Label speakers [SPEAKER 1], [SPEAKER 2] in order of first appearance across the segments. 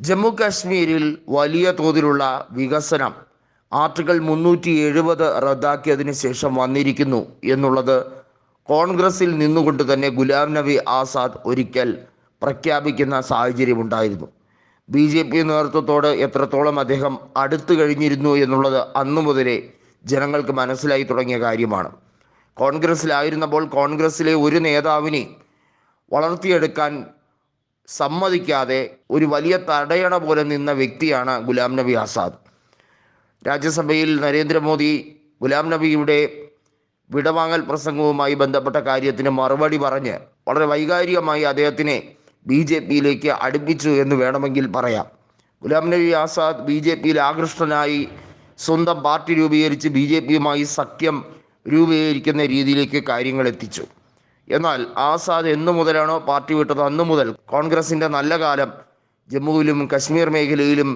[SPEAKER 1] ജമ്മു കാശ്മീരിൽ വലിയ തോതിലുള്ള വികസനം ആർട്ടിക്കിൾ 370 റദ്ദാക്കിയതിന് ശേഷം വന്നിരിക്കുന്നു എന്നുള്ളത് കോൺഗ്രസിൽ നിന്നുകൊണ്ട് തന്നെ ഗുലാം നബി ആസാദ് ഒരിക്കൽ പ്രഖ്യാപിക്കുന്ന സാഹചര്യമുണ്ടായിരുന്നു. BJP നേതൃത്വത്തോട് എത്രത്തോളം അദ്ദേഹം അടുത്തു കഴിഞ്ഞിരുന്നു എന്നുള്ളത് അന്നു മുതലേ ജനങ്ങൾക്ക് മനസ്സിലായി തുടങ്ങിയ കാര്യമാണ്. കോൺഗ്രസിലായിരുന്നപ്പോൾ കോൺഗ്രസിലെ ഒരു നേതാവിനെ വളർത്തിയെടുക്കാൻ സമ്മതിക്കാതെ ഒരു വലിയ തടയണ പോലെ നിന്ന വ്യക്തിയാണ് ഗുലാം നബി ആസാദ്. രാജ്യസഭയിൽ നരേന്ദ്രമോദി ഗുലാം നബിയുടെ വിടവാങ്ങൽ പ്രസംഗവുമായി ബന്ധപ്പെട്ട കാര്യത്തിന് മറുപടി പറഞ്ഞ് വളരെ വൈകാരികമായി അദ്ദേഹത്തിനെ BJPയിലേക്ക് അടുപ്പിച്ചു എന്ന് വേണമെങ്കിൽ പറയാം. ഗുലാം നബി ആസാദ് BJPയിൽ ആകൃഷ്ടനായി സ്വന്തം പാർട്ടി രൂപീകരിച്ച് BJPയുമായി സഖ്യം രൂപീകരിക്കുന്ന രീതിയിലേക്ക് കാര്യങ്ങൾ എത്തിച്ചു. എന്നാൽ ആസാദ് എന്നു മുതലാണോ പാർട്ടി വിട്ടത് അന്നു മുതൽ കോൺഗ്രസിൻ്റെ നല്ല കാലം ജമ്മുവിലും കശ്മീർ മേഖലയിലും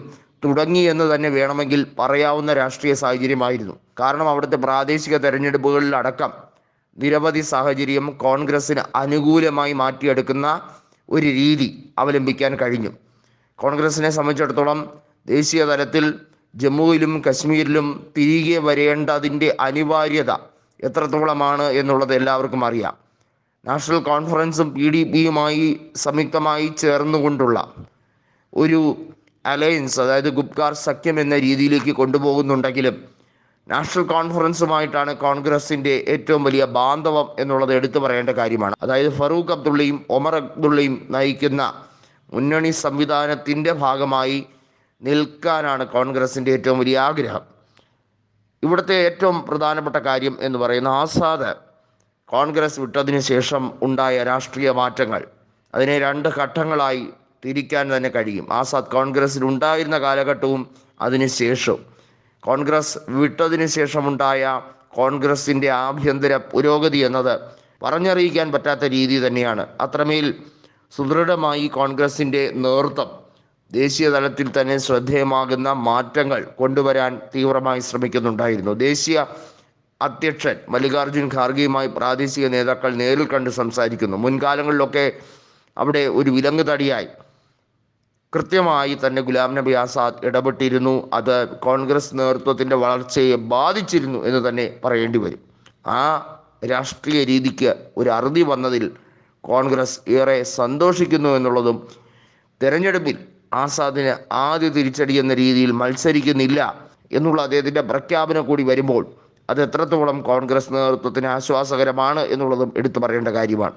[SPEAKER 1] തുടങ്ങിയെന്ന് തന്നെ വേണമെങ്കിൽ പറയാവുന്ന രാഷ്ട്രീയ സാഹചര്യമായിരുന്നു. കാരണം അവിടുത്തെ പ്രാദേശിക തെരഞ്ഞെടുപ്പുകളിലടക്കം നിരവധി സാഹചര്യം കോൺഗ്രസിന് അനുകൂലമായി മാറ്റിയെടുക്കുന്ന ഒരു രീതി അവലംബിക്കാൻ കഴിഞ്ഞു. കോൺഗ്രസിനെ സംബന്ധിച്ചിടത്തോളം ദേശീയ തലത്തിൽ ജമ്മുവിലും കശ്മീരിലും തിരികെ വരേണ്ടതിൻ്റെ അനിവാര്യത എത്രത്തോളമാണ് എന്നുള്ളത് എല്ലാവർക്കും അറിയാം. നാഷണൽ കോൺഫറൻസും PDPയുമായി സംയുക്തമായി ചേർന്നുകൊണ്ടുള്ള ഒരു അലയൻസ്, അതായത് ഗുപ്കാർ സഖ്യം എന്ന രീതിയിലേക്ക് കൊണ്ടുപോകുന്നുണ്ടെങ്കിലും നാഷണൽ കോൺഫറൻസുമായിട്ടാണ് കോൺഗ്രസിൻ്റെ ഏറ്റവും വലിയ ബാന്ധവം എന്നുള്ളത് എടുത്തു പറയേണ്ട കാര്യമാണ്. അതായത് ഫറൂഖ് അബ്ദുള്ളയും ഒമർ അബ്ദുള്ളയും നയിക്കുന്ന മുന്നണി സംവിധാനത്തിൻ്റെ ഭാഗമായി നിൽക്കാനാണ് കോൺഗ്രസിൻ്റെ ഏറ്റവും വലിയ ആഗ്രഹം. ഇവിടുത്തെ ഏറ്റവും പ്രധാനപ്പെട്ട കാര്യം എന്ന് പറയുന്ന ആസാദ് കോൺഗ്രസ് വിട്ടതിന് ശേഷം ഉണ്ടായ രാഷ്ട്രീയ മാറ്റങ്ങൾ, അതിനെ രണ്ട് ഘട്ടങ്ങളായി തിരിക്കാൻ തന്നെ കഴിയും. ആസാദ് കോൺഗ്രസ്സിൽ ഉണ്ടായിരുന്ന കാലഘട്ടവും അതിനുശേഷവും. കോൺഗ്രസ് വിട്ടതിന് ശേഷമുണ്ടായ കോൺഗ്രസിൻ്റെ ആഭ്യന്തര പുരോഗതി എന്നത് പറഞ്ഞറിയിക്കാൻ പറ്റാത്ത രീതി തന്നെയാണ്. അത്രമേൽ സുദൃഢമായി കോൺഗ്രസിൻ്റെ നേതൃത്വം ദേശീയ തലത്തിൽ തന്നെ ശ്രദ്ധേയമാകുന്ന മാറ്റങ്ങൾ കൊണ്ടുവരാൻ തീവ്രമായി ശ്രമിക്കുന്നുണ്ടായിരുന്നു. ദേശീയ അധ്യക്ഷൻ മല്ലികാർജുൻ ഖാർഗെയുമായി പ്രാദേശിക നേതാക്കൾ നേരിൽ കണ്ട് സംസാരിക്കുന്നു. മുൻകാലങ്ങളിലൊക്കെ അവിടെ ഒരു വിലങ്ങ് തടിയായി കൃത്യമായി തന്നെ ഗുലാം നബി ആസാദ് ഇടപെട്ടിരുന്നു. അത് കോൺഗ്രസ് നേതൃത്വത്തിൻ്റെ വളർച്ചയെ ബാധിച്ചിരുന്നു എന്ന് തന്നെ പറയേണ്ടി വരും. ആ രാഷ്ട്രീയ രീതിക്ക് ഒരു അറുതി വന്നതിൽ കോൺഗ്രസ് ഏറെ സന്തോഷിക്കുന്നു എന്നുള്ളതും, തെരഞ്ഞെടുപ്പിൽ ആസാദിന് ആദ്യ തിരിച്ചടി എന്ന രീതിയിൽ മത്സരിക്കുന്നില്ല എന്നുള്ള അദ്ദേഹത്തിൻ്റെ പ്രഖ്യാപനം കൂടി വരുമ്പോൾ അത് എത്രത്തോളം കോൺഗ്രസ് നേതൃത്വത്തിന് ആശ്വാസകരമാണ് എന്നുള്ളതും എടുത്തു പറയേണ്ട കാര്യമാണ്.